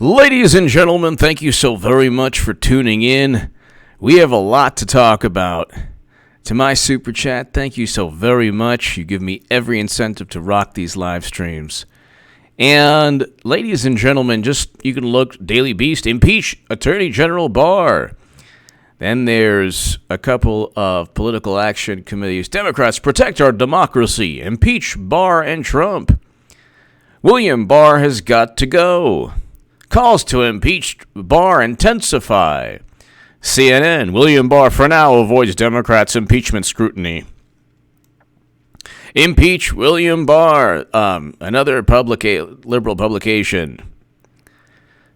Ladies and gentlemen, thank you so very much for tuning in. We have a lot to talk about. To my super chat, thank you so very much. You give me every incentive to rock these live streams. And ladies and gentlemen, you can look Daily Beast, Impeached Attorney General Barr. Then there's a couple of political action committees. Democrats protect our democracy. Impeach Barr and Trump. William Barr has got to go. Calls to impeach Barr intensify. CNN, William Barr for now avoids Democrats' impeachment scrutiny. Impeach William Barr, another liberal publication.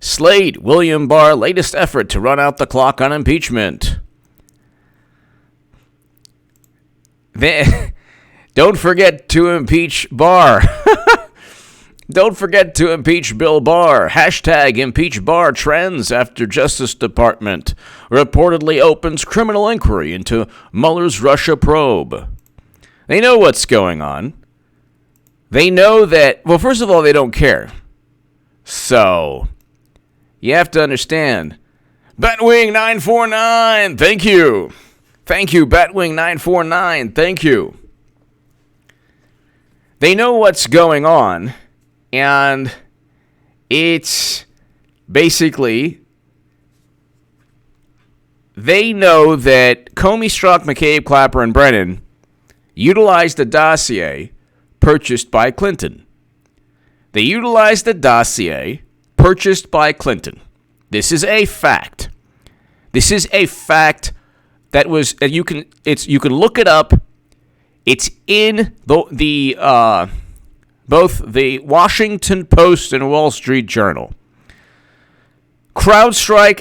Slate, William Barr, latest effort to run out the clock on impeachment. Don't forget to impeach Barr. Don't forget to impeach Bill Barr. Hashtag impeach Barr trends after Justice Department reportedly opens criminal inquiry into Mueller's Russia probe. They know what's going on. They know that, well, first of all, they don't care. So, you have to understand. Batwing 949, thank you. Thank you, Batwing 949, thank you. They know what's going on. And it's basically, they know that Comey, Strzok, McCabe, Clapper, and Brennan utilized a dossier purchased by Clinton. They utilized a dossier purchased by Clinton. This is a fact. This is a fact that was, you can look it up. It's in both the Washington Post and Wall Street Journal. CrowdStrike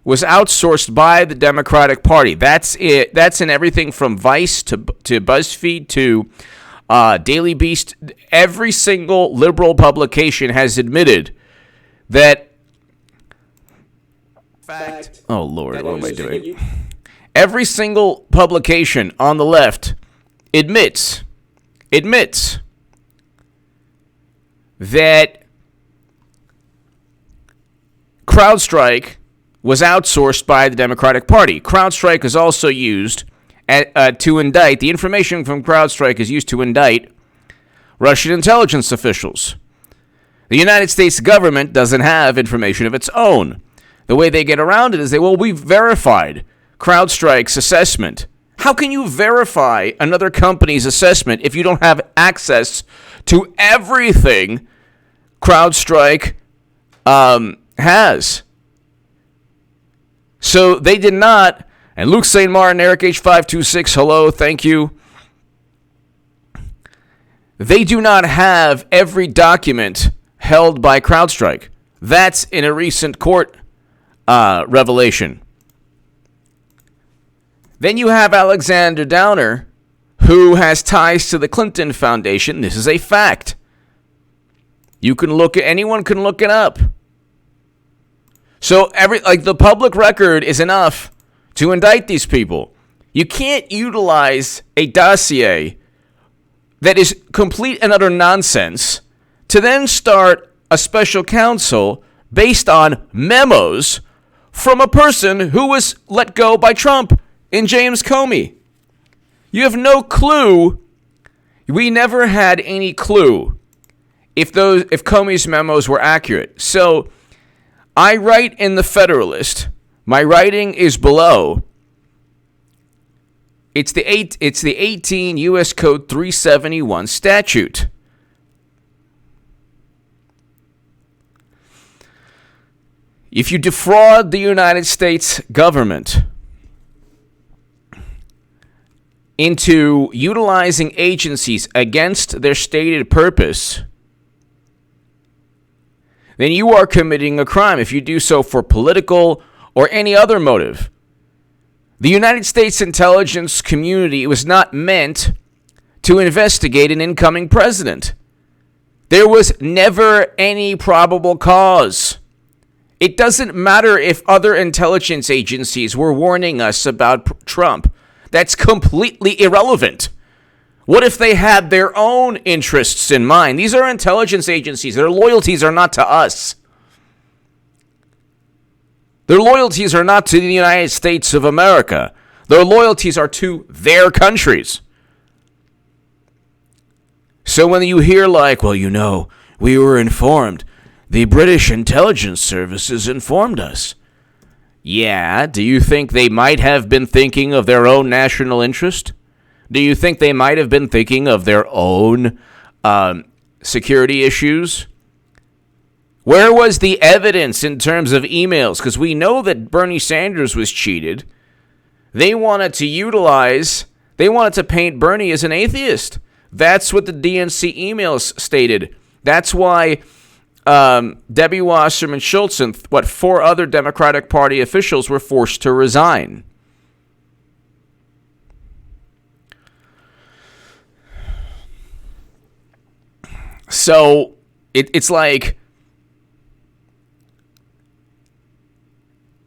was outsourced by the Democratic Party. That's it. That's in everything from Vice to BuzzFeed to Daily Beast. Every single liberal publication has admitted that. Fact. Oh, Lord, what am I doing? Every single publication on the left admits that CrowdStrike was outsourced by the Democratic Party. CrowdStrike is also used to indict. The information from CrowdStrike is used to indict Russian intelligence officials. The United States government doesn't have information of its own. The way they get around it is we've verified CrowdStrike's assessment. How can you verify another company's assessment if you don't have access to everything CrowdStrike has? So they did not. And Luke St. Martin, Eric H526, hello, thank you. They do not have every document held by CrowdStrike. That's in a recent court revelation. Then you have Alexander Downer, who has ties to the Clinton Foundation. This is a fact. Anyone can look it up. So the public record is enough to indict these people. You can't utilize a dossier that is complete and utter nonsense to then start a special counsel based on memos from a person who was let go by Trump in James Comey. You have no clue. We never had any clue if Comey's memos were accurate. So I write in the Federalist. My writing is below. It's the 18 U.S. Code 371 statute. If you defraud the United States government into utilizing agencies against their stated purpose, then you are committing a crime if you do so for political or any other motive. The United States intelligence community was not meant to investigate an incoming president. There was never any probable cause. It doesn't matter if other intelligence agencies were warning us about Trump. That's completely irrelevant. What if they had their own interests in mind? These are intelligence agencies. Their loyalties are not to us. Their loyalties are not to the United States of America. Their loyalties are to their countries. So when you hear like, well, we were informed. The British intelligence services informed us. Yeah, do you think they might have been thinking of their own national interest? Do you think they might have been thinking of their own security issues? Where was the evidence in terms of emails? Because we know that Bernie Sanders was cheated. They wanted to paint Bernie as an atheist. That's what the DNC emails stated. That's why Debbie Wasserman Schultz and 4 other Democratic Party officials were forced to resign. So it's like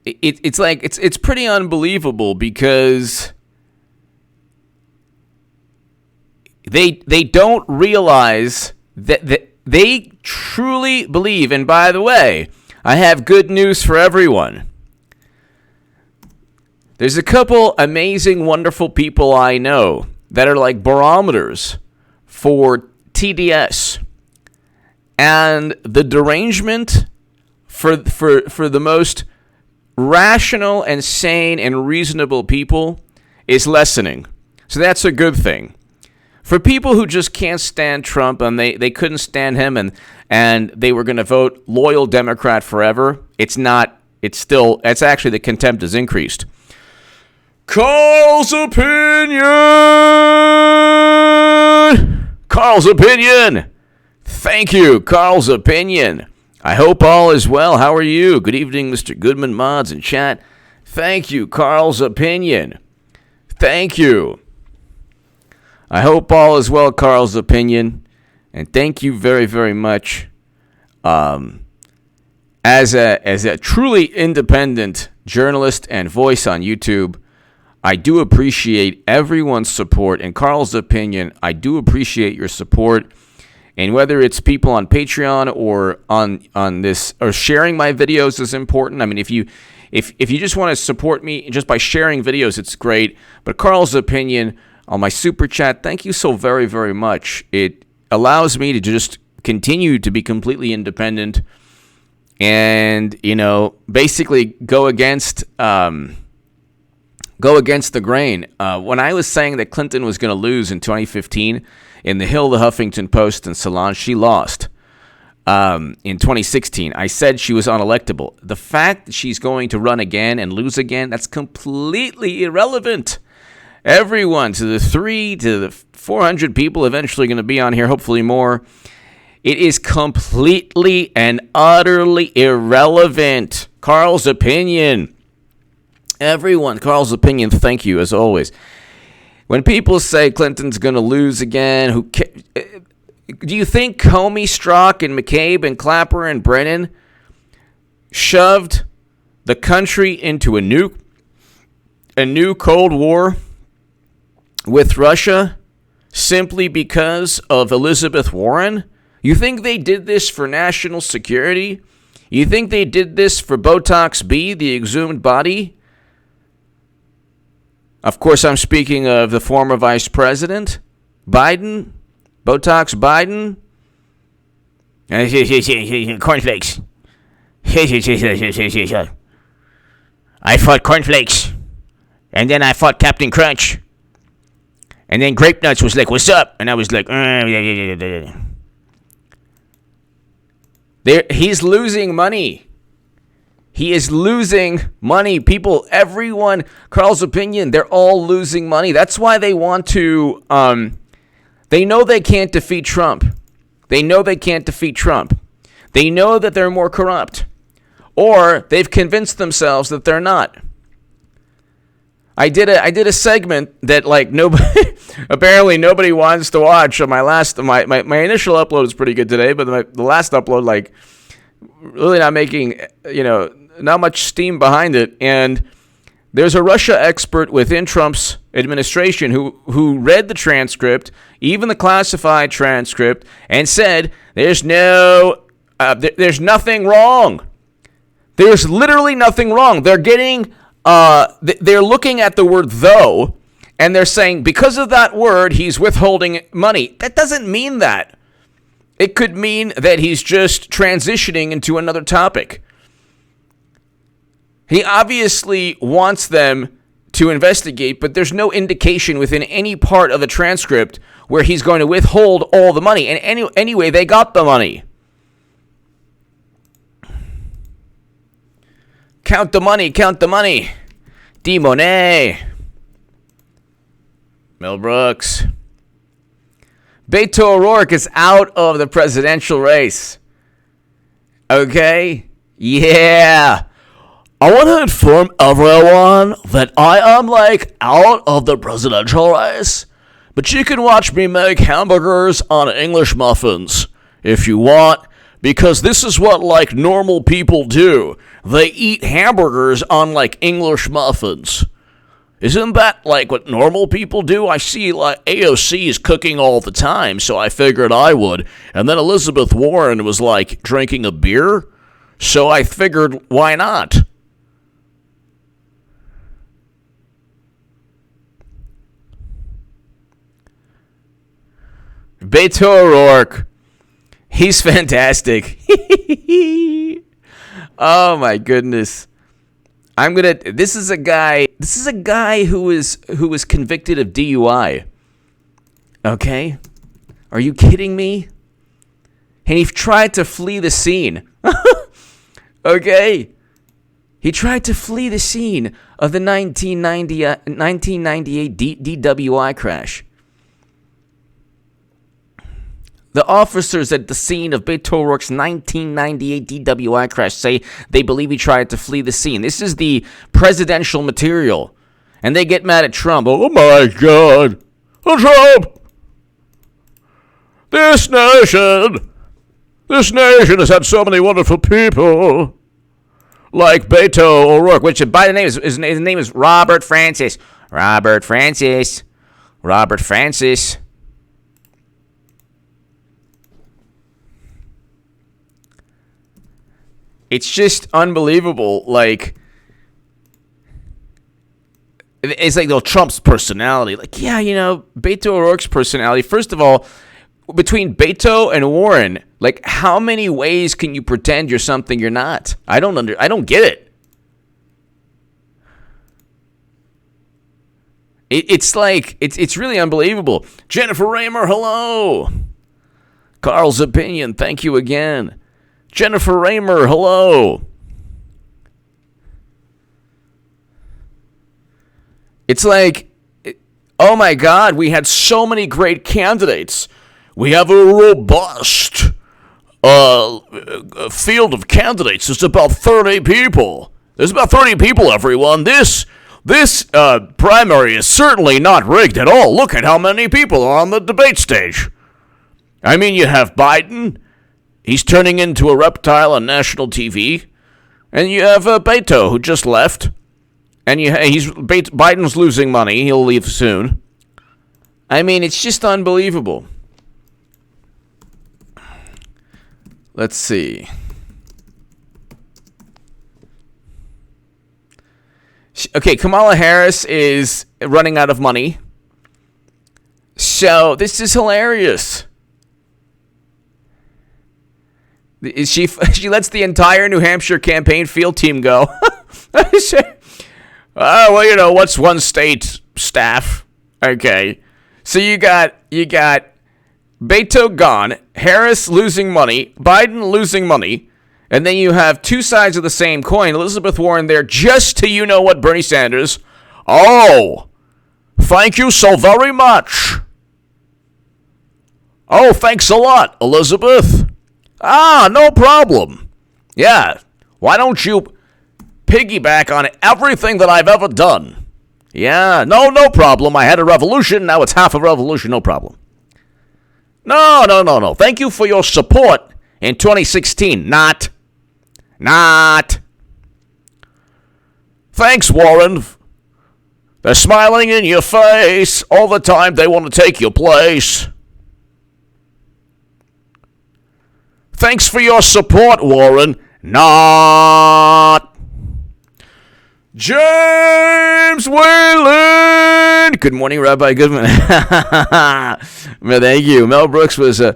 it's pretty unbelievable because they don't realize that they truly believe. And by the way, I have good news for everyone. There's a couple amazing, wonderful people I know that are like barometers for TDS. And the derangement for the most rational and sane and reasonable people is lessening. So that's a good thing. For people who just can't stand Trump and they couldn't stand him and they were going to vote loyal Democrat forever, it's actually the contempt has increased. Carl's opinion! Carl's opinion! Thank you, Carl's opinion. I hope all is well. How are you? Good evening, Mr. Goodman, mods, and chat. Thank you, Carl's opinion. Thank you. I hope all is well, Carl's opinion. And thank you very, very much. As a truly independent journalist and voice on YouTube, I do appreciate everyone's support. And Carl's opinion, I do appreciate your support. And whether it's people on Patreon or on this or sharing my videos is important. I mean, if you just want to support me just by sharing videos, it's great. But Carl's opinion on my super chat, thank you so very, very much. It allows me to just continue to be completely independent and, basically go against the grain. When I was saying that Clinton was going to lose in 2015 in the Hill, the Huffington Post, and Solange, she lost in 2016. I said she was unelectable. The fact that she's going to run again and lose again, that's completely irrelevant. Everyone, to the 400 people eventually going to be on here, hopefully more, it is completely and utterly irrelevant. Carl's opinion. Everyone, Carl's opinion, thank you, as always. When people say Clinton's going to lose again, do you think Comey, Strzok, and McCabe, and Clapper, and Brennan shoved the country into a new Cold War with Russia simply because of Elizabeth Warren? You think they did this for national security? You think they did this for Botox B, the exhumed body? Of course, I'm speaking of the former Vice President, Biden, Botox Biden. Cornflakes. I fought cornflakes, and then I fought Captain Crunch, and then Grape Nuts was like, "What's up?" And I was like, He's losing money. He is losing money. People, everyone, Carl's opinion, they're all losing money. That's why they want to, they know they can't defeat Trump. They know they can't defeat Trump. They know that they're more corrupt. Or they've convinced themselves that they're not. I did a segment that like nobody apparently nobody wants to watch. On my initial upload is pretty good today, but the last upload like really not making not much steam behind it. And there's a Russia expert within Trump's administration who read the transcript, even the classified transcript, and said there's nothing wrong. There's literally nothing wrong. They're getting, they're looking at the word though, and they're saying because of that word, he's withholding money. That doesn't mean that. It could mean that he's just transitioning into another topic. He obviously wants them to investigate, but there's no indication within any part of the transcript where he's going to withhold all the money. And anyway, they got the money. Count the money, count the money. D. Monet. Mel Brooks. Beto O'Rourke is out of the presidential race. Okay? Yeah. I want to inform everyone that I am, out of the presidential race. But you can watch me make hamburgers on English muffins if you want, because this is what, normal people do. They eat hamburgers on, English muffins. Isn't that, what normal people do? I see, AOC is cooking all the time, so I figured I would. And then Elizabeth Warren was, drinking a beer, so I figured, why not? Beto O'Rourke. He's fantastic. Oh my goodness. This is a guy who was convicted of DUI. Okay? Are you kidding me? And he tried to flee the scene. Okay? He tried to flee the scene of the 1998 DWI crash. The officers at the scene of Beto O'Rourke's 1998 DWI crash say they believe he tried to flee the scene. This is the presidential material. And they get mad at Trump. Oh my God. Oh, Trump. This nation has had so many wonderful people. Like Beto O'Rourke, which by the name his name is Robert Francis. Robert Francis. It's just unbelievable. It's Trump's personality. Beto O'Rourke's personality. First of all, between Beto and Warren, how many ways can you pretend you're something you're not? I don't get it. It's really unbelievable. Jennifer Raymer, hello. Carl's opinion, thank you again. Jennifer Raymer, hello. It's oh my God, we had so many great candidates. We have a robust field of candidates. There's about 30 people. Everyone. This primary is certainly not rigged at all. Look at how many people are on the debate stage. I mean, you have Biden. He's turning into a reptile on national TV. And you have Beto, who just left. And Biden's losing money. He'll leave soon. I mean, it's just unbelievable. Let's see. Okay, Kamala Harris is running out of money. So, this is hilarious. She lets the entire New Hampshire campaign field team go. What's one state staff? Okay. So you got Beto gone, Harris losing money, Biden losing money, and then you have two sides of the same coin. Elizabeth Warren there just to what, Bernie Sanders. Oh, thank you so very much. Oh, thanks a lot, Elizabeth. No problem. Yeah, why don't you piggyback on everything that I've ever done? Yeah, no problem. I had a revolution, now it's half a revolution, no problem. No. Thank you for your support in 2016. Not. Thanks, Warren. They're smiling in your face all the time. They want to take your place. Thanks for your support, Warren. Not James Whalen. Good morning, Rabbi Goodman. Well, thank you. Mel Brooks was a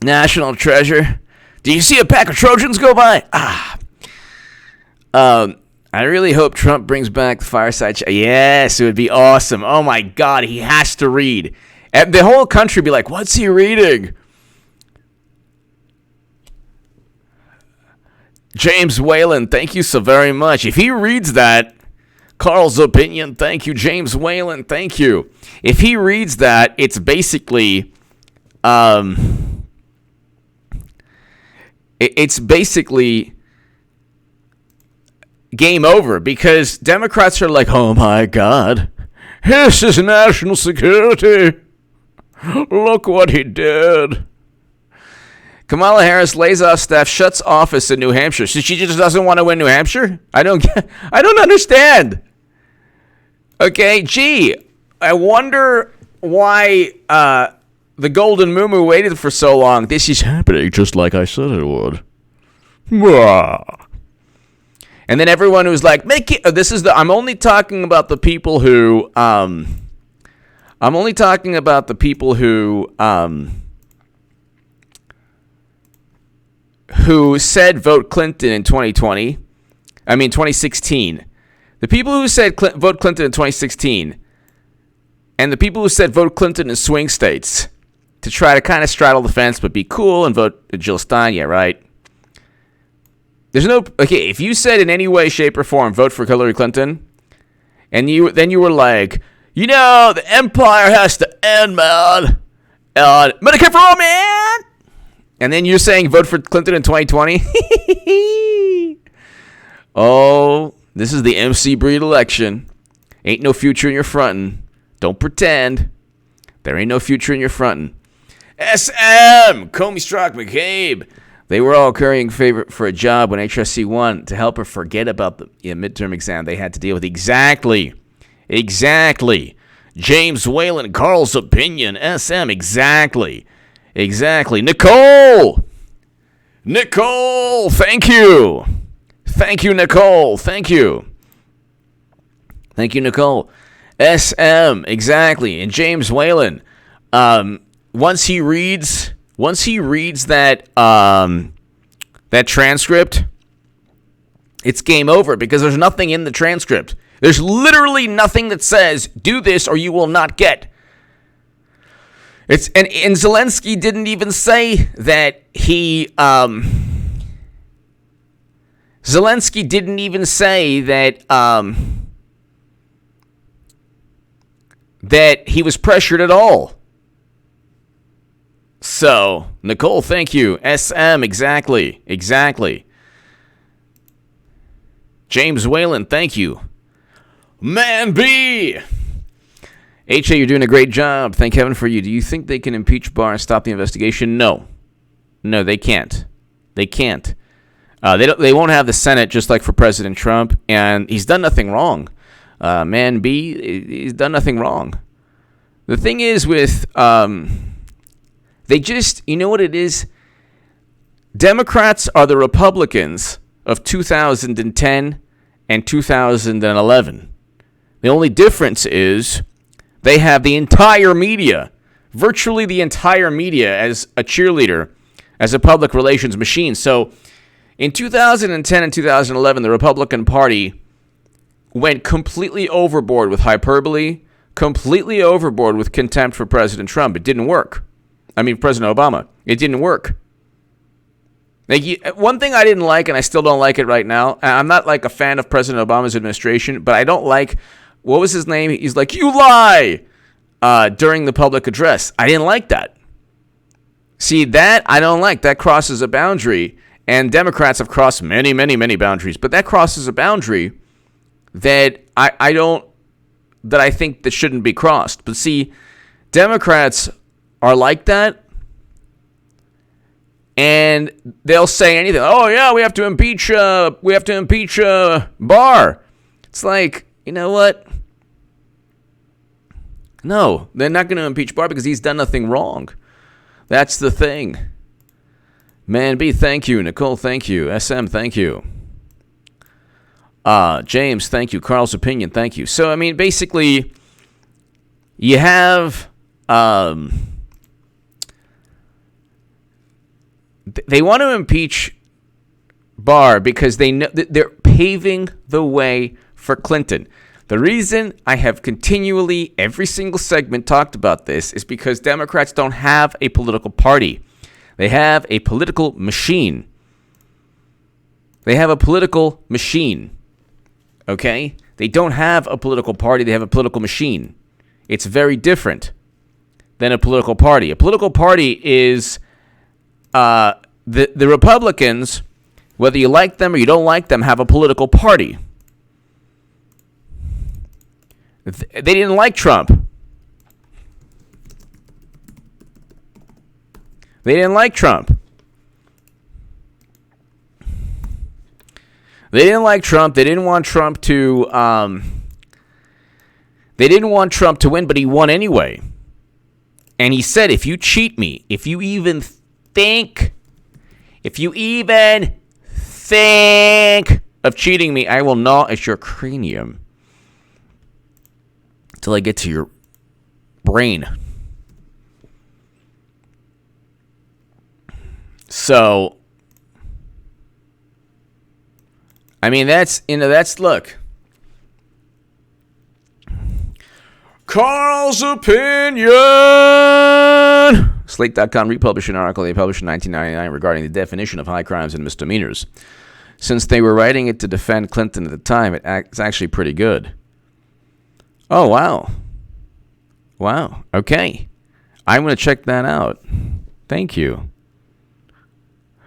national treasure. Do you see a pack of Trojans go by? I really hope Trump brings back the fireside chat. Yes, it would be awesome. Oh my God, he has to read. And the whole country would be like, what's he reading? James Whalen, thank you so very much. If he reads that, Carl's opinion, thank you. James Whalen, thank you. If he reads that, it's basically, game over, because Democrats are like, oh my God, this is national security. Look what he did. Kamala Harris lays off staff, shuts office in New Hampshire. So she just doesn't want to win New Hampshire? I don't understand. Okay, gee, I wonder why the Golden Moo waited for so long. This is happening just like I said it would. And then everyone who's like, I'm only talking about the people who, who said vote Clinton in 2016. The people who said vote Clinton in 2016 and the people who said vote Clinton in swing states to try to kind of straddle the fence but be cool and vote Jill Stein, yeah, right. If you said in any way, shape, or form vote for Hillary Clinton, and then you were like, the empire has to end, man. Medicare for all, man. And then you're saying vote for Clinton in 2020. Oh, this is the MC Breed election. Ain't no future in your frontin'. Don't pretend. There ain't no future in your frontin'. SM, Comey, Strzok, McCabe. They were all carrying favor for a job when HRC won to help her forget about the midterm exam they had to deal with. Exactly. James Whalen, Carl's opinion, SM, exactly. Nicole, thank you. Nicole. Thank you, Nicole. SM, exactly. And James Whalen, once he reads that that transcript, it's game over, because there's nothing in the transcript. There's literally nothing that says do this or you will not get. And Zelensky didn't even say that he that he was pressured at all. So, Nicole, thank you. SM, exactly. James Whalen, thank you. Man B! HA, you're doing a great job. Thank heaven for you. Do you think they can impeach Barr and stop the investigation? No, they can't. They won't have the Senate, just like for President Trump, and he's done nothing wrong. Man B, he's done nothing wrong. The thing is with... They just, you know what it is? Democrats are the Republicans of 2010 and 2011. The only difference is they have the entire media, virtually the entire media, as a cheerleader, as a public relations machine. So in 2010 and 2011, the Republican Party went completely overboard with hyperbole, completely overboard with contempt for President Trump. It didn't work. President Obama. It didn't work. One thing I didn't like, and I still don't like it right now, I'm not like a fan of President Obama's administration, but I don't like, what was his name? He's like, you lie, during the public address. I didn't like that. See, that I don't like. That crosses a boundary, and Democrats have crossed many, many, many boundaries, but that crosses a boundary that I think that shouldn't be crossed. But see, Democrats are like that, and they'll say anything. Oh yeah, we have to impeach Barr. It's like, you know what? No, they're not going to impeach Barr because he's done nothing wrong. That's the thing. Man B, thank you. Nicole, thank you. SM, thank you. James, thank you. Carl's opinion, thank you. So, I mean, basically, you have... they want to impeach Barr because they know that they're paving the way for Clinton. The reason I have continually, every single segment, talked about this is because Democrats don't have a political party. They have a political machine. They have a political machine. Okay? They don't have a political party. They have a political machine. It's very different than a political party. A political party is the Republicans, whether you like them or you don't like them, have a political party. They didn't like Trump. They didn't like Trump. They didn't like Trump. They didn't want Trump to. They didn't want Trump to win, but he won anyway. And he said, "If you cheat me, if you even think of cheating me, I will gnaw at your cranium till I get to your brain." So, I mean, that's look. Carl's opinion. Slate.com republished an article they published in 1999 regarding the definition of high crimes and misdemeanors. Since they were writing it to defend Clinton at the time, it's actually pretty good. Oh, wow. Wow. Okay. I'm going to check that out. Thank you.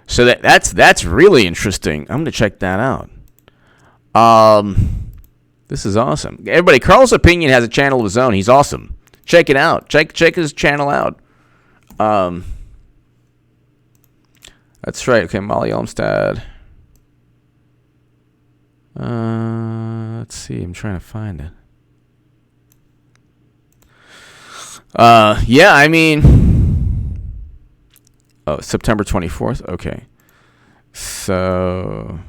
So that's really interesting. I'm going to check that out. This is awesome. Everybody, Carl's Opinion has a channel of his own. He's awesome. Check it out. Check his channel out. That's right. Okay, Molly Olmstead. Let's see. I'm trying to find it. Yeah, I mean, September 24th. Okay. So,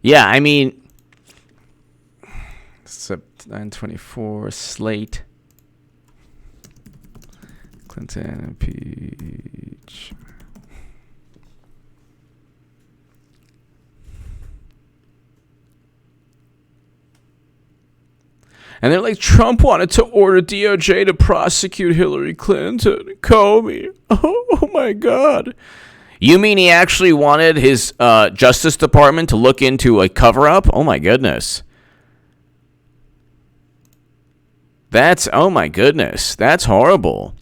yeah, I mean, 9/24 Slate. Clinton impeach. And they're like, Trump wanted to order DOJ to prosecute Hillary Clinton. Comey. Oh my God. You mean he actually wanted his Justice Department to look into a cover-up? Oh my goodness. Oh my goodness. That's horrible.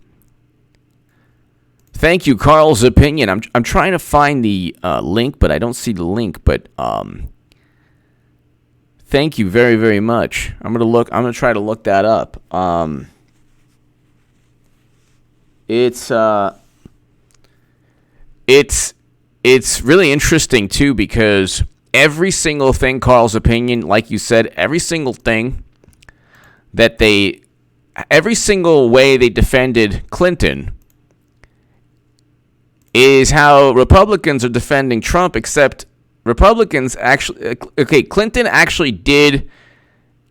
Thank you, Carl's Opinion. I'm trying to find the link, but I don't see the link. But thank you very, very much. I'm gonna try to look that up. It's really interesting too, because every single thing, Carl's Opinion, like you said, every single way they defended Clinton is how Republicans are defending Trump, except Republicans actually, Clinton actually did,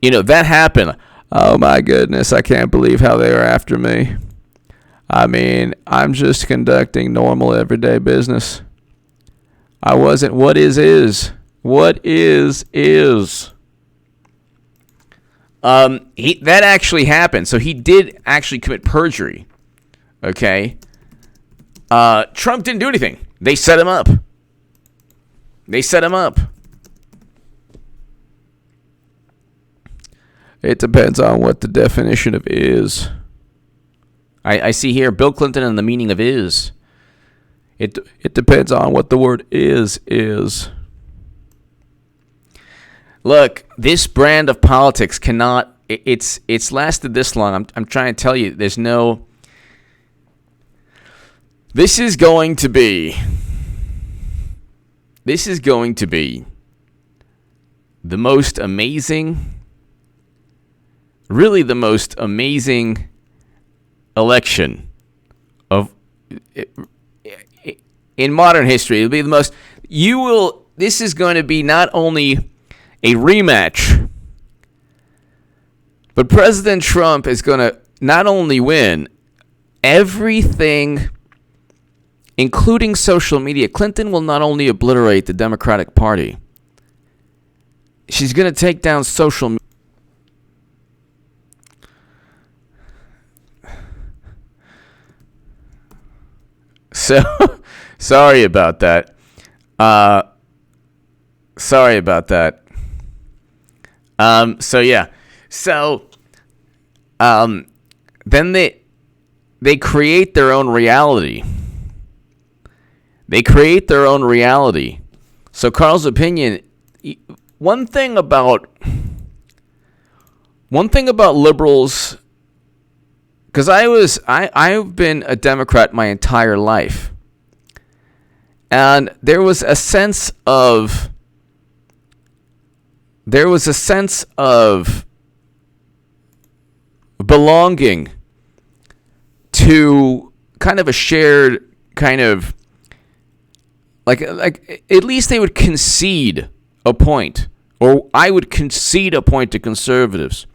that happened. Oh my goodness, I can't believe how they are after me. I mean, I'm just conducting normal everyday business. I wasn't. What is. What is. That actually happened. So he did actually commit perjury. Okay. Trump didn't do anything. They set him up. It depends on what the definition of is. I see here Bill Clinton and the meaning of is. It depends on what the word is. Look, this brand of politics cannot. It's lasted this long. I'm trying to tell you, there's no. This is going to be the most amazing, really the most amazing election in modern history. It'll be the most. This is going to be not only a rematch, but President Trump is going to not only win everything, including social media. Clinton will not only obliterate the Democratic Party, she's going to take down social media. So, sorry about that. Then they create their own reality. So Carl's opinion, one thing about liberals, because I've been a Democrat my entire life, and there was a sense of belonging to kind of a shared kind of like at least they would concede a point, or I would concede a point to conservatives.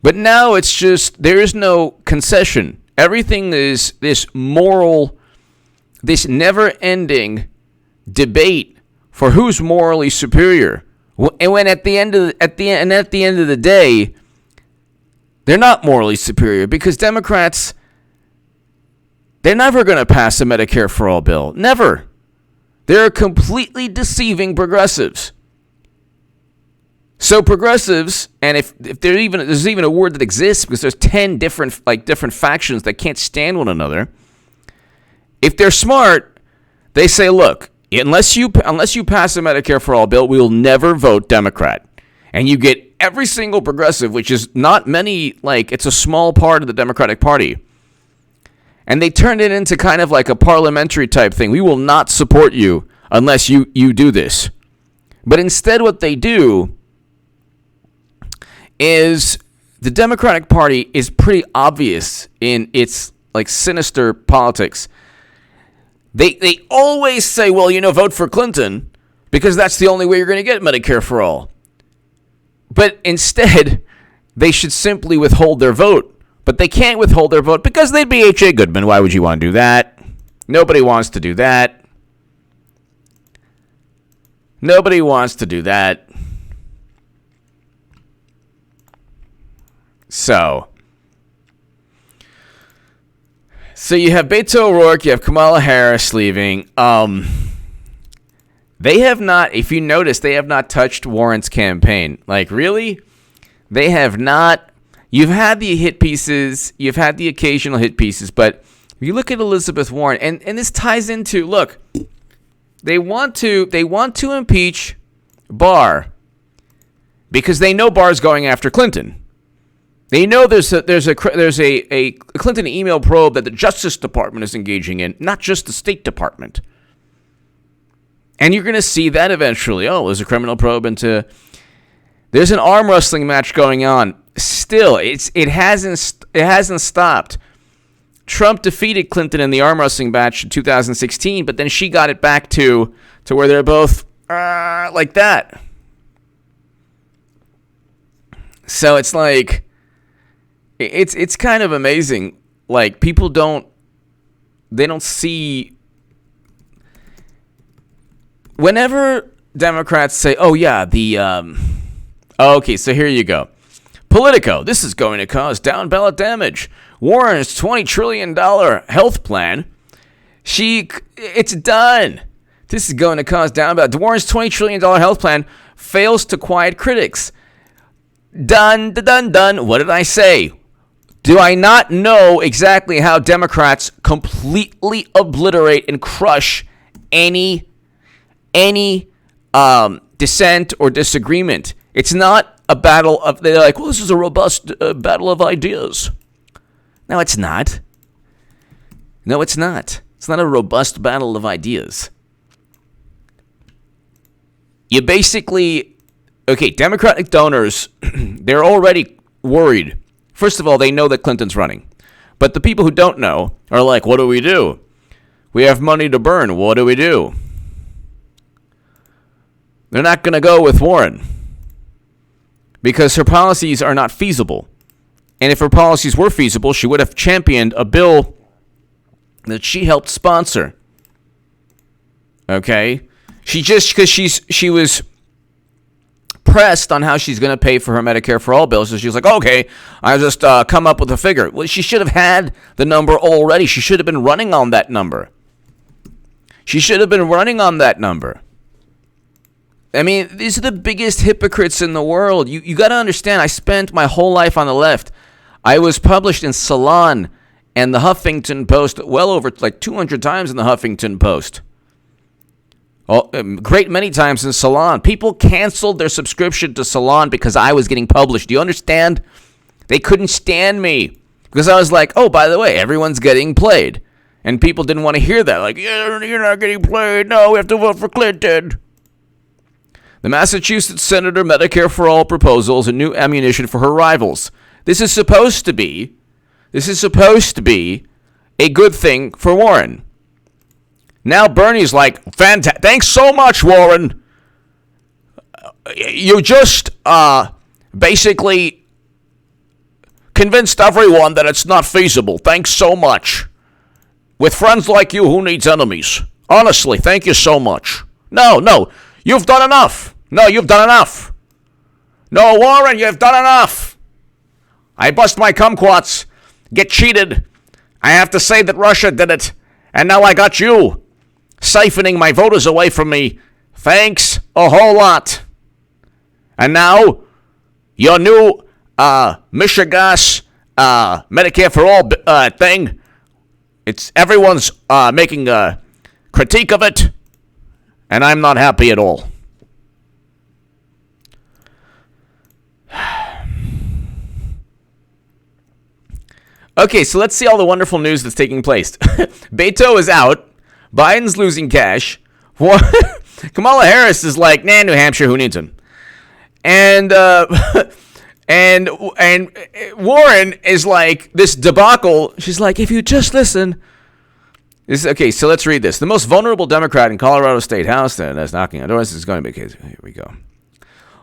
But now it's just there is no concession. Everything is this moral, this never-ending debate for who's morally superior. And when at the end of the day, they're not morally superior, because Democrats, they're never going to pass a Medicare for all bill. Never. They're completely deceiving progressives. So progressives, and if there's even a word that exists, because there's 10 different factions that can't stand one another. If they're smart, they say, look, unless you pass a Medicare for all bill, we will never vote Democrat. And you get every single progressive, which is not many, it's a small part of the Democratic Party. And they turned it into kind of like a parliamentary type thing. We will not support you unless you do this. But instead what they do is the Democratic Party is pretty obvious in its sinister politics. They always say, well, vote for Clinton because that's the only way you're going to get Medicare for all. But instead, they should simply withhold their vote. But they can't withhold their vote because they'd be H.A. Goodman. Why would you want to do that? Nobody wants to do that. Nobody wants to do that. So you have Beto O'Rourke, you have Kamala Harris leaving. They have not, if you notice, they have not touched Warren's campaign. Really? They have not. You've had the hit pieces, you've had the occasional hit pieces, but if you look at Elizabeth Warren, and this ties into, look, they want to impeach Barr because they know Barr's going after Clinton. They know there's a Clinton email probe that the Justice Department is engaging in, not just the State Department. And you're going to see that eventually. Oh, there's a criminal probe into. There's an arm wrestling match going on. Still, it hasn't stopped. Trump defeated Clinton in the arm wrestling match in 2016, but then she got it back to where they're both like that. So it's it's kind of amazing. People don't see. Whenever Democrats say, "Oh yeah, okay, so here you go. Politico, this is going to cause down-ballot damage. Warren's $20 trillion health plan, it's done. This is going to cause down-ballot. Warren's $20 trillion health plan fails to quiet critics. Done. What did I say? Do I not know exactly how Democrats completely obliterate and crush any dissent or disagreement? It's not a battle of, they're like, well, this is a robust battle of ideas. No, it's not. It's not a robust battle of ideas. You basically, Democratic donors, they're already worried. First of all, they know that Clinton's running. But the people who don't know are like, what do we do? We have money to burn. What do we do? They're not going to go with Warren because her policies are not feasible. And if her policies were feasible, she would have championed a bill that she helped sponsor. Okay? Because she was pressed on how she's going to pay for her Medicare for all bills. So she was like, okay, I'll just come up with a figure. Well, she should have had the number already. She should have been running on that number. I mean, these are the biggest hypocrites in the world. You got to understand, I spent my whole life on the left. I was published in Salon and the Huffington Post well over like 200 times in the Huffington Post. Great many times in Salon. People canceled their subscription to Salon because I was getting published. Do you understand? They couldn't stand me because I was like, oh, by the way, everyone's getting played. And people didn't want to hear that. Like, yeah, you're not getting played. No, we have to vote for Clinton. The Massachusetts Senator Medicare for All proposal is a new ammunition for her rivals. This is supposed to be a good thing for Warren. Now Bernie's like, fantastic. Thanks so much, Warren. You just basically convinced everyone that it's not feasible. Thanks so much. With friends like you, who needs enemies? Honestly, thank you so much. No, you've done enough. No, Warren, you've done enough. I bust my kumquats, get cheated. I have to say that Russia did it. And now I got you siphoning my voters away from me. Thanks a whole lot. And now, your new Michigas Medicare for All thing, everyone's making a critique of it, and I'm not happy at all. Okay, so let's see all the wonderful news that's taking place. Beto is out. Biden's losing cash. Kamala Harris is like, nah, New Hampshire, who needs him? And and Warren is like this debacle. She's like, if you just listen. Okay, so let's read this. The most vulnerable Democrat in Colorado State House that's knocking on doors is going to be case. Here we go.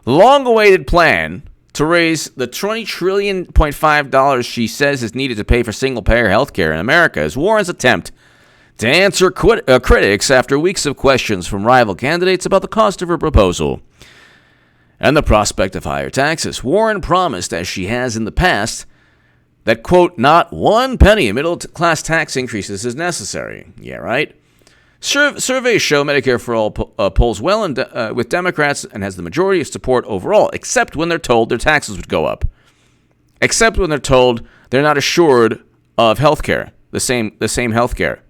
Long-awaited plan to raise the $20.5 trillion she says is needed to pay for single-payer health care in America is Warren's attempt to answer critics after weeks of questions from rival candidates about the cost of her proposal and the prospect of higher taxes. Warren promised, as she has in the past, that, quote, not one penny in middle-class tax increases is necessary. Yeah, right? Surveys show Medicare for All polls well with Democrats and has the majority of support overall, except when they're told their taxes would go up. Except when they're told they're not assured of health care, the same health care.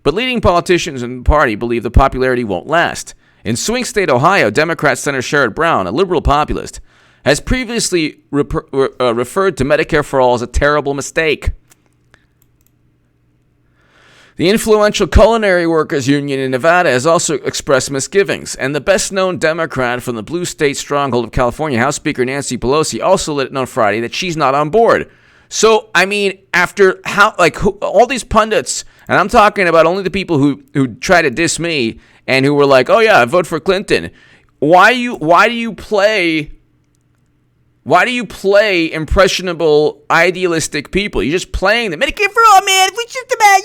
But leading politicians in the party believe the popularity won't last. In swing state Ohio, Democrat Senator Sherrod Brown, a liberal populist, has previously referred to Medicare for All as a terrible mistake. The influential Culinary Workers Union in Nevada has also expressed misgivings, and the best-known Democrat from the blue state stronghold of California, House Speaker Nancy Pelosi, also let it know Friday that she's not on board. So, I mean, after all these pundits, and I'm talking about only the people who try to diss me and who were like, oh yeah, I vote for Clinton. Why do you play impressionable, idealistic people? You're just playing the Medicare for All, man. It's just about,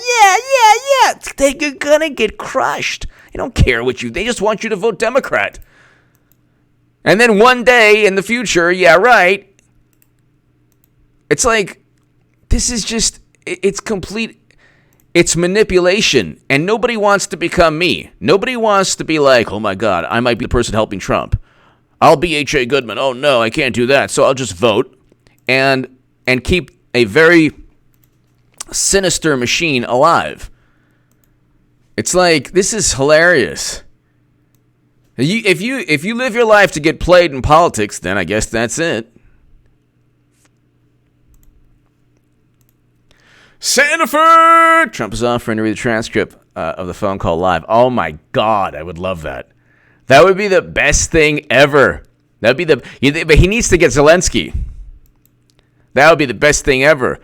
yeah. They're gonna get crushed. They don't care they just want you to vote Democrat. And then one day in the future, yeah, right. It's like, this is just, it's complete, it's manipulation. And nobody wants to become me. Nobody wants to be like, oh my God, I might be the person helping Trump. I'll be H.A. Goodman. Oh, no, I can't do that. So I'll just vote and keep a very sinister machine alive. It's like, this is hilarious. If you live your life to get played in politics, then I guess that's it. Sanford! Trump is offering to read the transcript of the phone call live. Oh, my God, I would love that. That would be the best thing ever. But he needs to get Zelensky. That would be the best thing ever.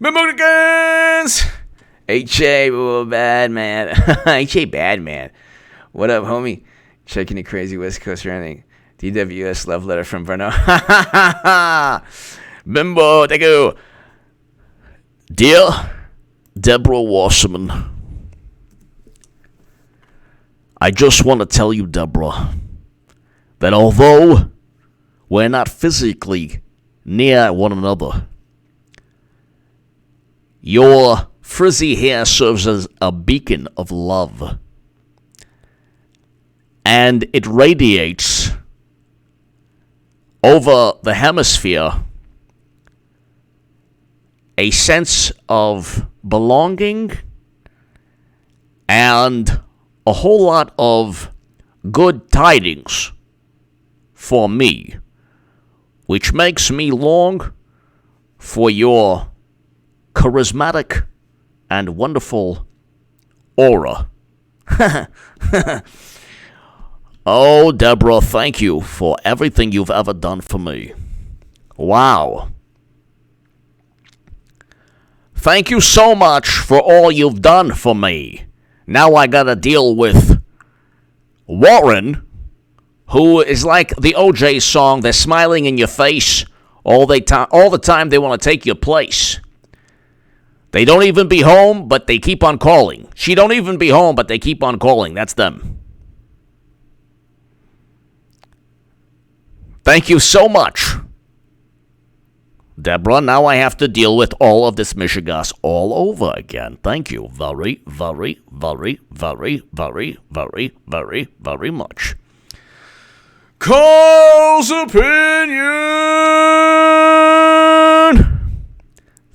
Republicans! H.A. bad man. H.A. bad man. What up, homie? Checking the crazy West Coast running. DWS love letter from Verno. Bimbo, thank you. Dear Deborah Wasserman, I just want to tell you, Deborah, that although we're not physically near one another, your frizzy hair serves as a beacon of love, and it radiates over the hemisphere a sense of belonging and a whole lot of good tidings for me, which makes me long for your charismatic and wonderful aura. Oh, Deborah, thank you for everything you've ever done for me. Wow. Thank you so much for all you've done for me. Now I gotta deal with Warren, who is like the OJ song, they're smiling in your face all the time they want to take your place. They don't even be home, but they keep on calling. She don't even be home, but they keep on calling. That's them. Thank you so much, Deborah. Now I have to deal with all of this Michigas all over again. Thank you very, very, very, very, very, very, very, very much. Carl's opinion.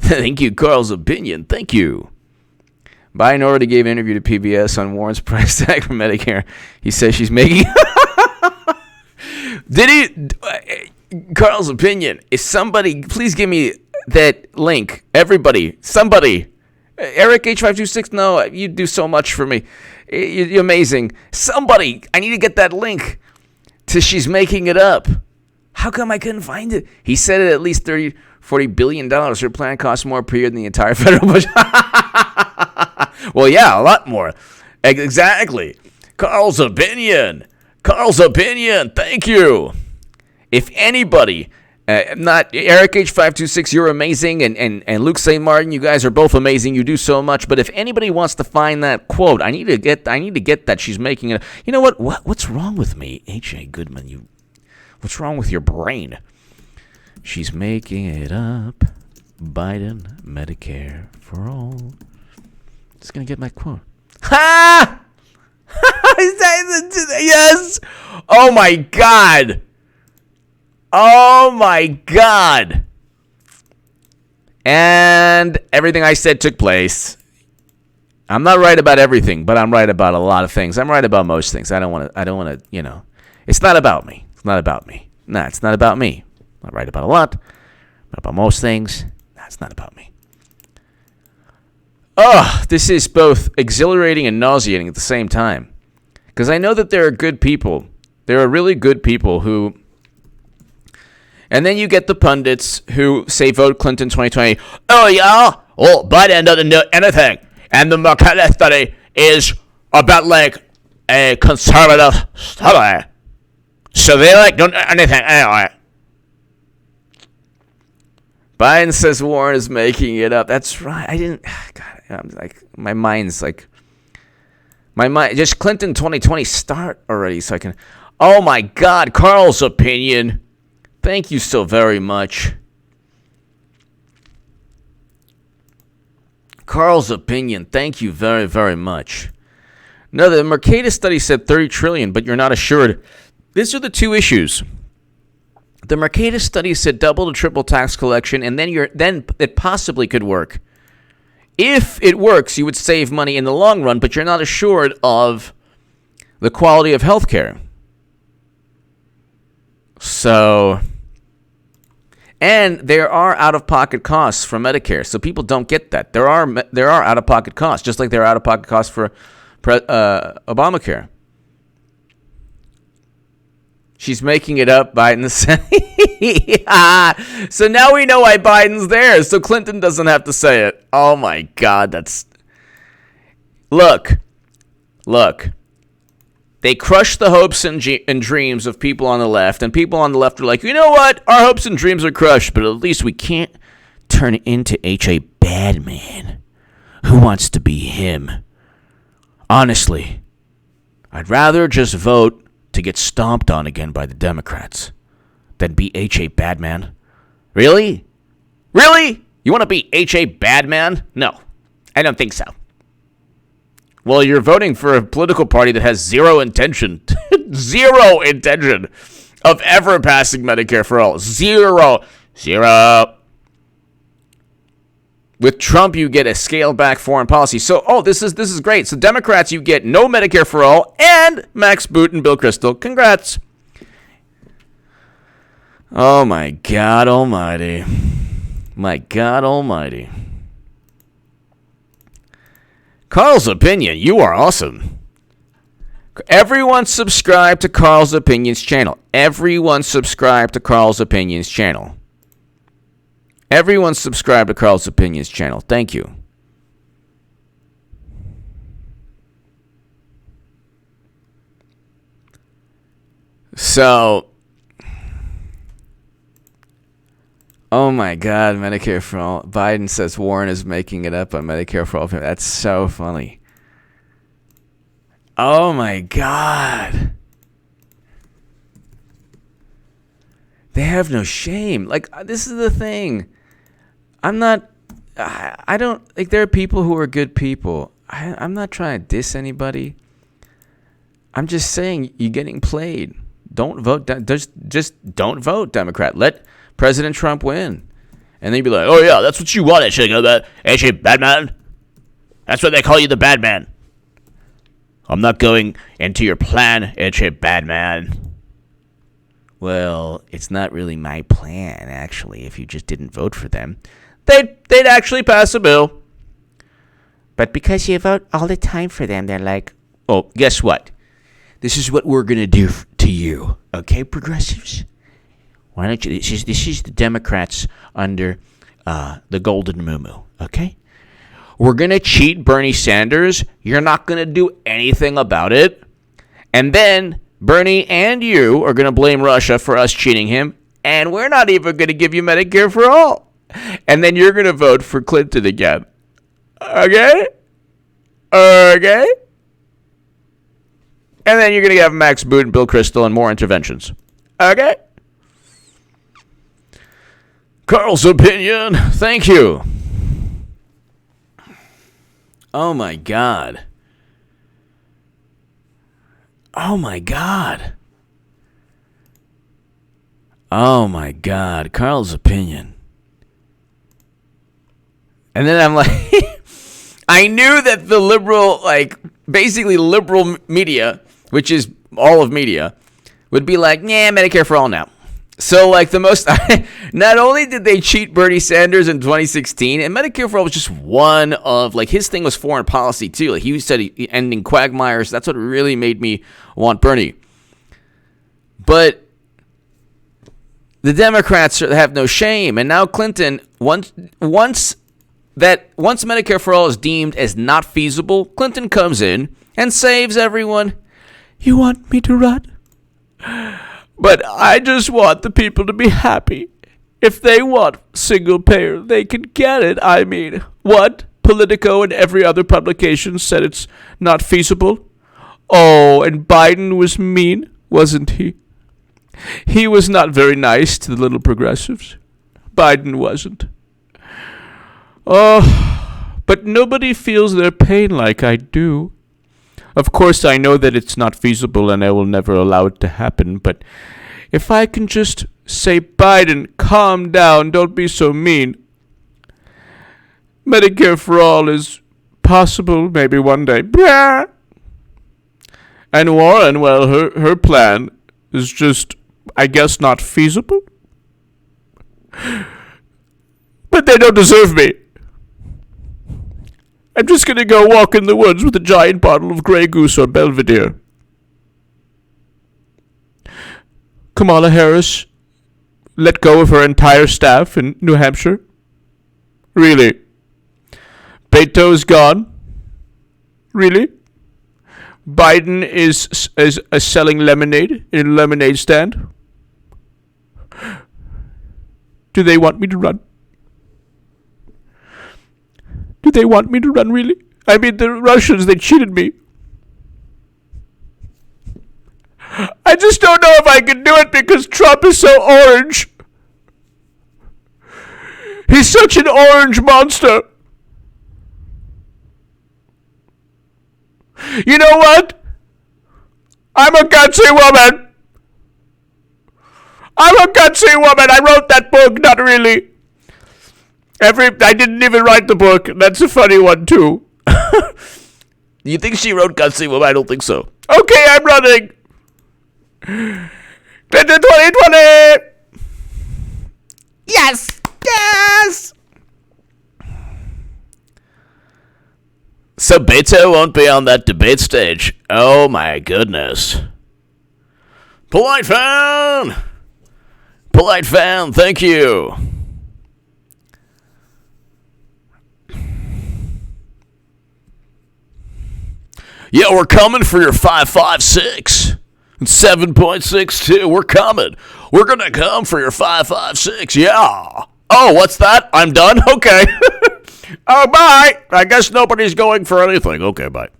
Thank you, Carl's opinion. Thank you. Biden already gave an interview to PBS on Warren's price tag for Medicare. He says she's making... Did he... Carl's opinion. Is somebody... Please give me that link. Everybody. Somebody. Eric H526. No, you do so much for me. You're amazing. Somebody. I need to get that link to she's making it up. How come I couldn't find it? He said it at least $40 billion. Her plan costs more per year than the entire federal budget. Well, yeah, a lot more. Exactly. Carl's opinion. Carl's opinion. Thank you. If anybody, not Eric H526, you're amazing, and Luke St. Martin, you guys are both amazing. You do so much. But if anybody wants to find that quote, I need to get that she's making it. You know what? What's wrong with me, H.A. Goodman? What's wrong with your brain? She's making it up. Biden, Medicare for all. Just gonna get my quote. Ha! Yes! Oh my God! Oh my God! And everything I said took place. I'm not right about everything, but I'm right about a lot of things. I'm right about most things. I don't want to, it's not about me. It's not about me. Nah, it's not about me. I'm right about a lot, but about most things, nah, it's not about me. Oh, this is both exhilarating and nauseating at the same time. Because I know that there are good people. There are really good people who... And then you get the pundits who say vote Clinton 2020. Oh, yeah? Well, Biden doesn't do anything. And the McCabe study is about, a conservative study. So they, don't do anything anyway. Biden says Warren is making it up. That's right. I didn't... God, I'm my mind's my mind... Just Clinton 2020 start already so I can... Oh, my God. Carl's opinion... Thank you so very much. Carl's opinion. Thank you very, very much. No, the McCabe study said $30 trillion, but you're not assured. These are the two issues. The McCabe study said double to triple tax collection, and then it possibly could work. If it works, you would save money in the long run, but you're not assured of the quality of health care. So, and there are out-of-pocket costs for Medicare, so people don't get that. There are out-of-pocket costs, just like there are out-of-pocket costs for Obamacare. She's making it up. Biden said. So now we know why Biden's there. So Clinton doesn't have to say it. Oh my God, that's... Look. They crushed the hopes and dreams of people on the left, and people on the left are like, you know what? Our hopes and dreams are crushed, but at least we can't turn it into H.A. Badman. Who wants to be him? Honestly, I'd rather just vote to get stomped on again by the Democrats than be H.A. Badman. Really? Really? You want to be H.A. Badman? No, I don't think so. Well, you're voting for a political party that has zero intention of ever passing Medicare for all. Zero. With Trump, you get a scaled-back foreign policy. So, this is great. So, Democrats, you get no Medicare for all and Max Boot and Bill Kristol. Congrats. Oh, my God almighty. My God almighty. Carl's Opinion, you are awesome. Everyone subscribe to Carl's Opinions channel. Everyone subscribe to Carl's Opinions channel. Everyone subscribe to Carl's Opinions channel. Thank you. So, oh my God, Medicare for all. Biden says Warren is making it up on Medicare for all. That's so funny. Oh my God. They have no shame. Like, this is the thing. I don't, like, there are people who are good people. I'm not trying to diss anybody. I'm just saying you're getting played. Don't vote. Just don't vote Democrat. Let President Trump win. And then you'd be like, oh, yeah, that's what you want, H.A. Badman. That's what they call you, the bad man. I'm not going into your plan, H.A. Badman. Well, it's not really my plan, actually, if you just didn't vote for them. They'd actually pass a bill. But because you vote all the time for them, they're like, oh, guess what? This is what we're going to do to you. Okay, progressives? Why don't you... This is the Democrats under the golden moo-moo, okay? We're going to cheat Bernie Sanders. You're not going to do anything about it. And then Bernie and you are going to blame Russia for us cheating him. And we're not even going to give you Medicare for all. And then you're going to vote for Clinton again. Okay? Okay? And then you're going to have Max Boot and Bill Kristol and more interventions. Okay? Carl's Opinion. Thank you. Oh, my God. Oh, my God. Oh, my God. Carl's Opinion. And then I'm like, I knew that the liberal, basically liberal media, which is all of media, would be like, nah, Medicare for all now. So, not only did they cheat Bernie Sanders in 2016, and Medicare for all was just one of, his thing was foreign policy, too. He said ending quagmires. That's what really made me want Bernie. But the Democrats have no shame. And now Clinton, once Medicare for all is deemed as not feasible, Clinton comes in and saves everyone. You want me to run? But I just want the people to be happy. If they want single payer, they can get it. I mean, what? Politico and every other publication said it's not feasible? Oh, and Biden was mean, wasn't he? He was not very nice to the little progressives. Biden wasn't. Oh, but nobody feels their pain like I do. Of course, I know that it's not feasible and I will never allow it to happen, but if I can just say, Biden, calm down, don't be so mean. Medicare for all is possible, maybe one day. And Warren, well, her plan is just, I guess, not feasible. But they don't deserve me. I'm just going to go walk in the woods with a giant bottle of Grey Goose or Belvedere. Kamala Harris let go of her entire staff in New Hampshire? Really? Beto's gone? Really? Biden is selling lemonade in a lemonade stand? Do they want me to run? Do they want me to run, really? I mean, the Russians, they cheated me. I just don't know if I can do it because Trump is so orange. He's such an orange monster. You know what? I'm a gutsy woman. I wrote that book, not really. I didn't even write the book. That's a funny one, too. You think she wrote Gutsy Woman? I don't think so. Okay, I'm running. 2020! Yes! Yes! So Beto won't be on that debate stage. Oh my goodness. Polite fan, thank you. Yeah, we're coming for your 556 and 7.62. We're coming. We're going to come for your 556. Yeah. Oh, what's that? I'm done? Okay. Oh, bye. I guess nobody's going for anything. Okay, bye.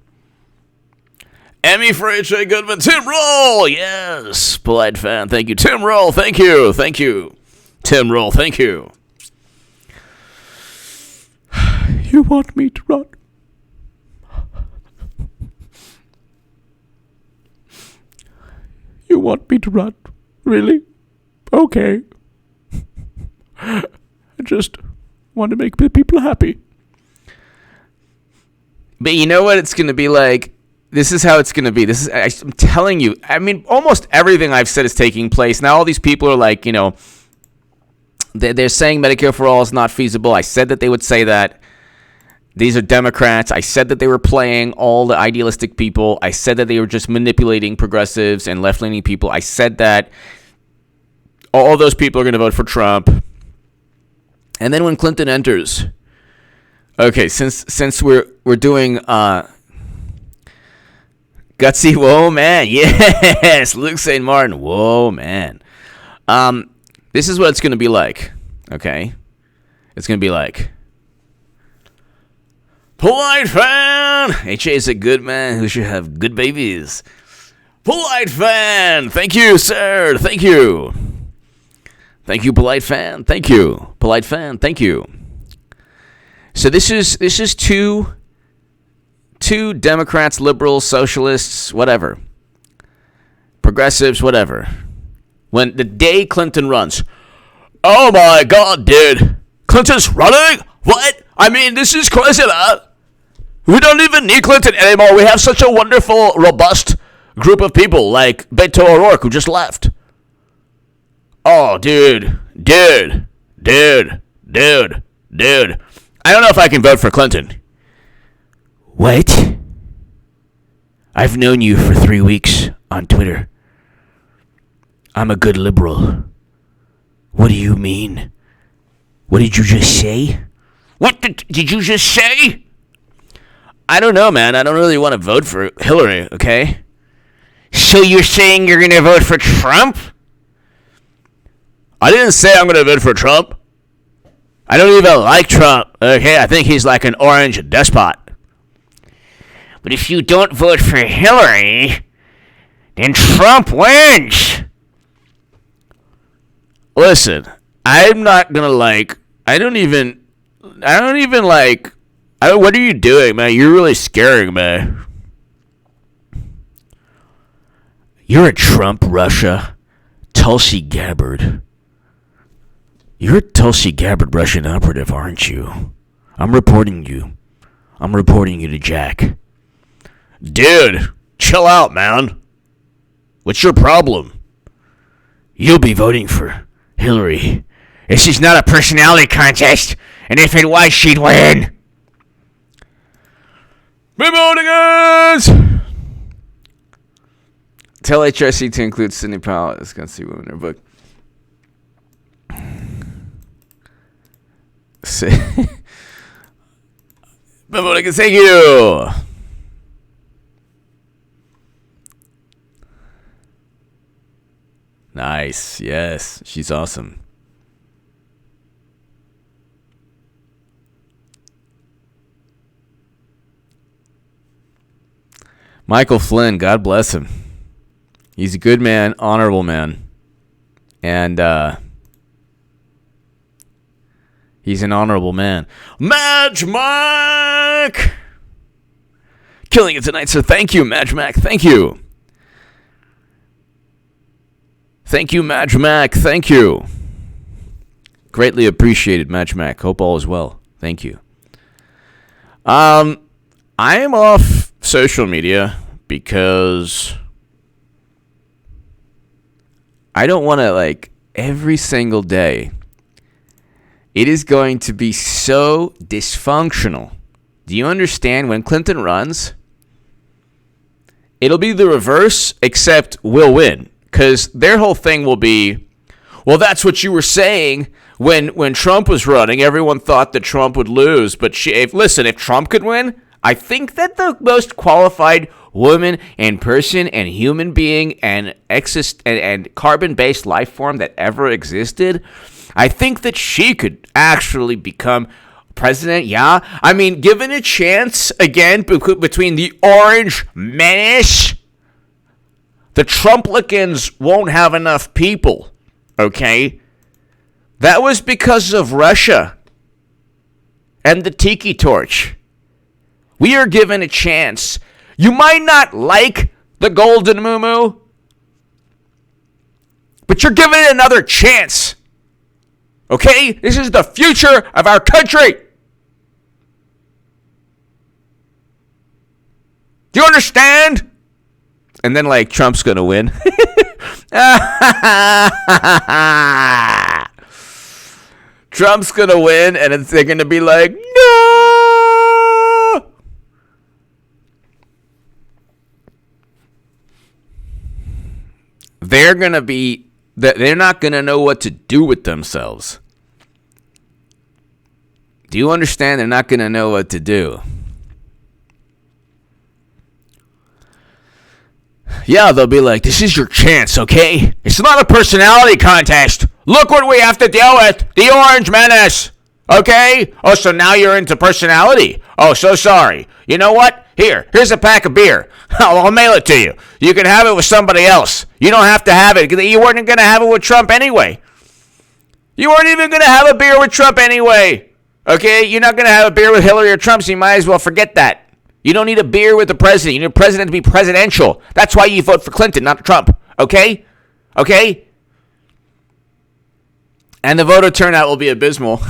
Emmy for H.A. Goodman. Tim Roll. Yes. Polite fan. Thank you. Tim Roll. Thank you. Thank you. Tim Roll. Thank you. You want me to run? You want me to run? Really? Okay. I just want to make people happy. But you know what it's going to be like? This is how it's going to be. I'm telling you. I mean, almost everything I've said is taking place. Now all these people are like, you know, they're saying Medicare for all is not feasible. I said that they would say that. These are Democrats. I said that they were playing all the idealistic people. I said that they were just manipulating progressives and left-leaning people. I said that all those people are going to vote for Trump. And then when Clinton enters, okay, since we're doing gutsy, whoa man, yes, Luke St. Martin, whoa man. This is what it's going to be like. Okay, it's going to be like. Polite fan! H.A. is a good man who should have good babies. Polite fan! Thank you, sir! Thank you! Thank you, polite fan. Thank you. Polite fan. Thank you. So this is two Democrats, liberals, socialists, whatever. Progressives, whatever. When the day Clinton runs, oh my God, dude. Clinton's running? What? I mean, this is crazy, man. We don't even need Clinton anymore. We have such a wonderful, robust group of people like Beto O'Rourke who just left. Oh, dude. I don't know if I can vote for Clinton. What? I've known you for 3 weeks on Twitter. I'm a good liberal. What do you mean? What did you just say? What did you just say? I don't know, man. I don't really want to vote for Hillary, okay? So you're saying you're going to vote for Trump? I didn't say I'm going to vote for Trump. I don't even like Trump, okay? I think he's like an orange despot. But if you don't vote for Hillary, then Trump wins. Listen, I'm not going to what are you doing, man? You're really scaring me. You're a Trump Russia Tulsi Gabbard. You're a Tulsi Gabbard Russian operative, aren't you? I'm reporting you to Jack. Dude, chill out, man. What's your problem? You'll be voting for Hillary. This is not a personality contest, and if it was, she'd win. Good morning, guys. Tell HRC to include Sidney Powell. It's going to see women in her book. But thank you. Nice. Yes, she's awesome. Michael Flynn, God bless him. He's a good man, honorable man. And he's an honorable man. Madge Mac! Killing it tonight, so thank you, Madge Mac. Thank you. Thank you, Madge Mac. Thank you. Greatly appreciated, Madge Mac. Hope all is well. Thank you. I am off social media because I don't want to, every single day. It is going to be so dysfunctional. Do you understand? When Clinton runs, it'll be the reverse, except we'll win. Because their whole thing will be, well, that's what you were saying when Trump was running. Everyone thought that Trump would lose. But if Trump could win, I think that the most qualified woman and person and human being and carbon-based life form that ever existed, I think that she could actually become president. Yeah, I mean, given a chance again between the Orange Menace, the Trumplicans won't have enough people. Okay, that was because of Russia and the Tiki Torch. We are given a chance. You might not like the Golden Moo, but you're given it another chance. Okay? This is the future of our country. Do you understand? And then, Trump's going to win. Trump's going to win, and they're going to be like, no! They're not going to know what to do with themselves. Do you understand? They're not going to know what to do. Yeah, they'll be like, this is your chance, okay? It's not a personality contest. Look what we have to deal with. The Orange Menace. Okay? Oh, so now you're into personality. Oh, so sorry. You know what? Here's a pack of beer. I'll mail it to you. You can have it with somebody else. You don't have to have it. You weren't going to have it with Trump anyway. You weren't even going to have a beer with Trump anyway. Okay? You're not going to have a beer with Hillary or Trump, so you might as well forget that. You don't need a beer with the president. You need a president to be presidential. That's why you vote for Clinton, not Trump. Okay? Okay? And the voter turnout will be abysmal.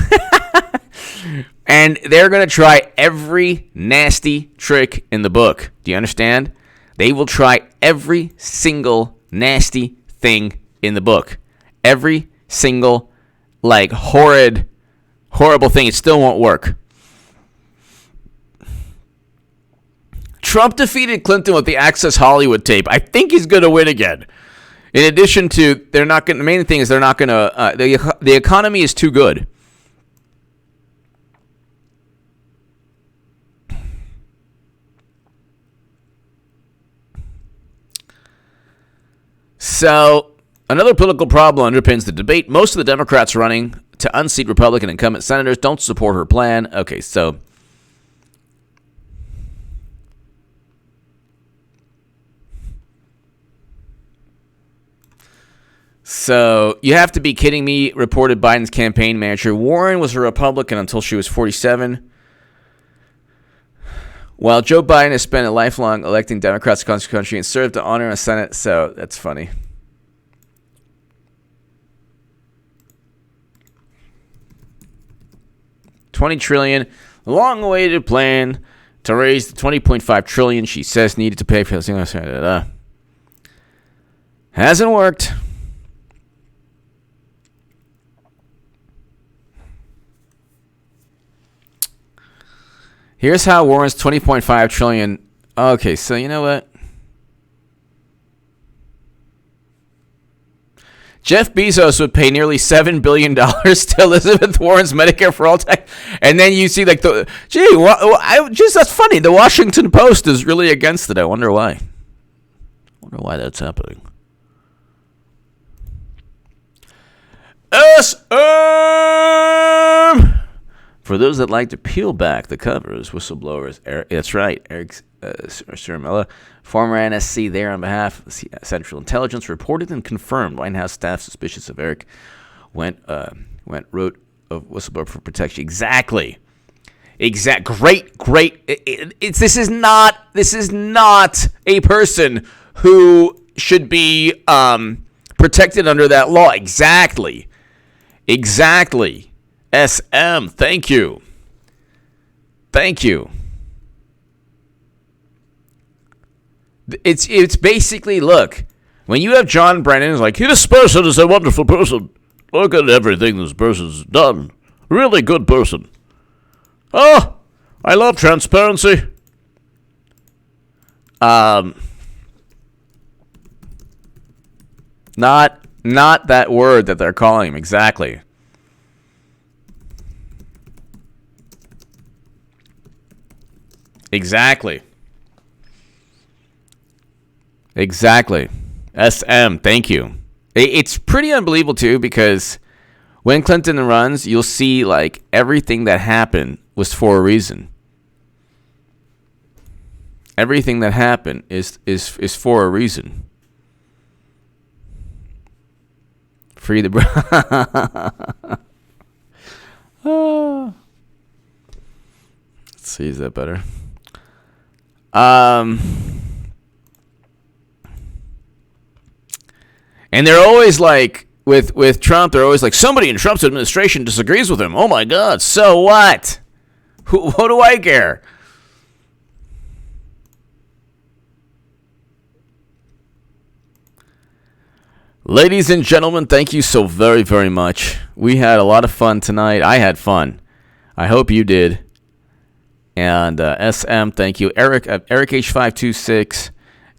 And they're going to try every nasty trick in the book. Do you understand? They will try every single nasty thing in the book. Every single, horrible thing. It still won't work. Trump defeated Clinton with the Access Hollywood tape. I think he's going to win again. In addition to, the main thing is they're not going to, the economy is too good. So, another political problem underpins the debate. Most of the Democrats running to unseat Republican incumbent senators don't support her plan. Okay, so you have to be kidding me, reported Biden's campaign manager. Warren was a Republican until she was 47. While Joe Biden has spent a lifelong electing Democrats across the country and served to honor a Senate, so that's funny. $20 trillion, a long-awaited plan to raise the $20.5 trillion she says needed to pay for this. Hasn't worked. Here's how Warren's $20.5 trillion. Okay, so you know what? Jeff Bezos would pay nearly $7 billion to Elizabeth Warren's Medicare for All tax. And then you see, like, that's funny. The Washington Post is really against it. I wonder why. I wonder why that's happening. SM! For those that like to peel back the covers, whistleblowers, that's right, Eric Ciaramella, former NSC there on behalf of Central Intelligence, reported and confirmed White House staff suspicious of Eric wrote of whistleblower for protection. Exactly. Great. This is not a person who should be protected under that law. Exactly. SM, thank you. It's basically, look, when you have John Brennan, it's like, this person is a wonderful person. Look at everything this person's done. Really good person. Oh, I love transparency. Not that word that they're calling him. Exactly. SM, thank you. It's pretty unbelievable, too, because when Clinton runs, you'll see, like, everything that happened was for a reason. Everything that happened is for a reason. Free the... Let's see, is that better? And they're always like, with Trump, they're always like, somebody in Trump's administration disagrees with him. Oh my God, so what? What do I care? Ladies and gentlemen, thank you so very, very much. We had a lot of fun tonight. I had fun. I hope you did. And SM, thank you. Eric H526,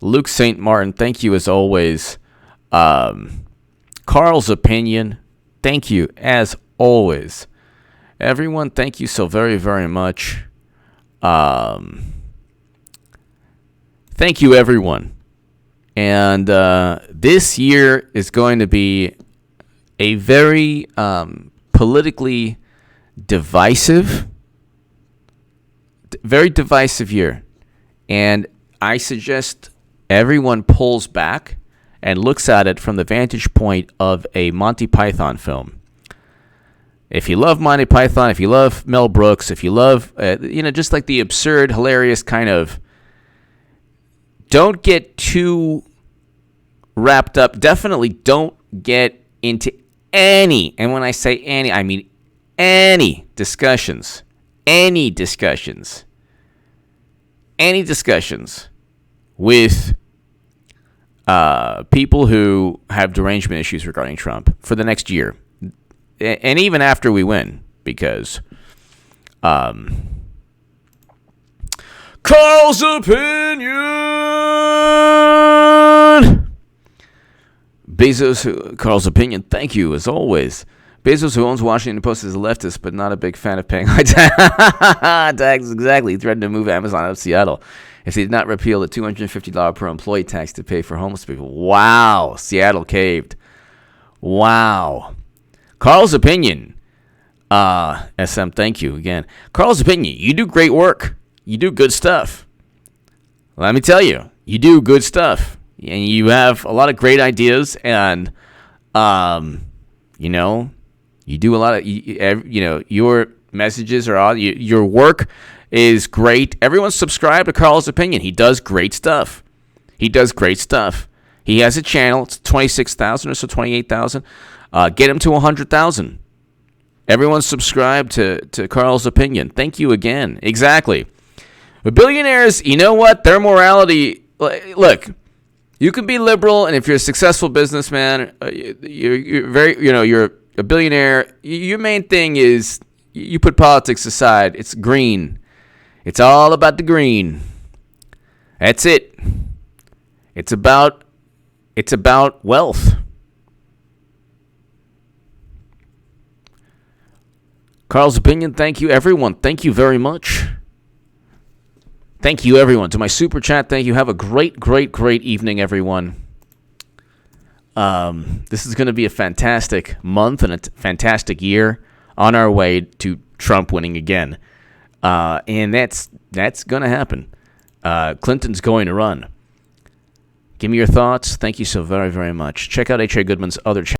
Luke St. Martin, thank you as always. Carl's Opinion, thank you as always. Everyone, thank you so very, very much. Thank you, everyone. And this year is going to be a very politically divisive, very divisive year. And I suggest everyone pulls back and looks at it from the vantage point of a Monty Python film. If you love Monty Python, if you love Mel Brooks, if you love, just like the absurd, hilarious kind of, don't get too wrapped up. Definitely don't get into any, and when I say any, I mean any discussions with people who have derangement issues regarding Trump for the next year, and even after we win, because Carl's Opinion. Carl's Opinion, thank you as always. Bezos, who owns Washington Post, is a leftist, but not a big fan of paying high taxes. Exactly. He threatened to move Amazon out of Seattle if they did not repeal the $250 per employee tax to pay for homeless people. Wow. Seattle caved. Wow. Carl's Opinion. SM, thank you again. Carl's Opinion, you do great work. You do good stuff. Let me tell you, you do good stuff. And you have a lot of great ideas, and, you do a lot of, your messages are all, your work is great. Everyone subscribe to Carl's Opinion. He does great stuff. He has a channel. It's 26,000 or so, 28,000. Get him to 100,000. Everyone subscribe to Carl's Opinion. Thank you again. Exactly. But billionaires, you know what? Their morality, look, you can be liberal, and if you're a successful businessman, you're very, you're a billionaire. Your main thing is you put politics aside. It's green. It's all about the green. That's it. It's about wealth. Carl's opinion. Thank you, everyone. Thank you very much. Thank you, everyone. To my super chat, thank you. Have a great, great, great evening, everyone. This is going to be a fantastic month and a fantastic year on our way to Trump winning again. And that's going to happen. Clinton's going to run. Give me your thoughts. Thank you so very, very much. Check out H.A. Goodman's other channel.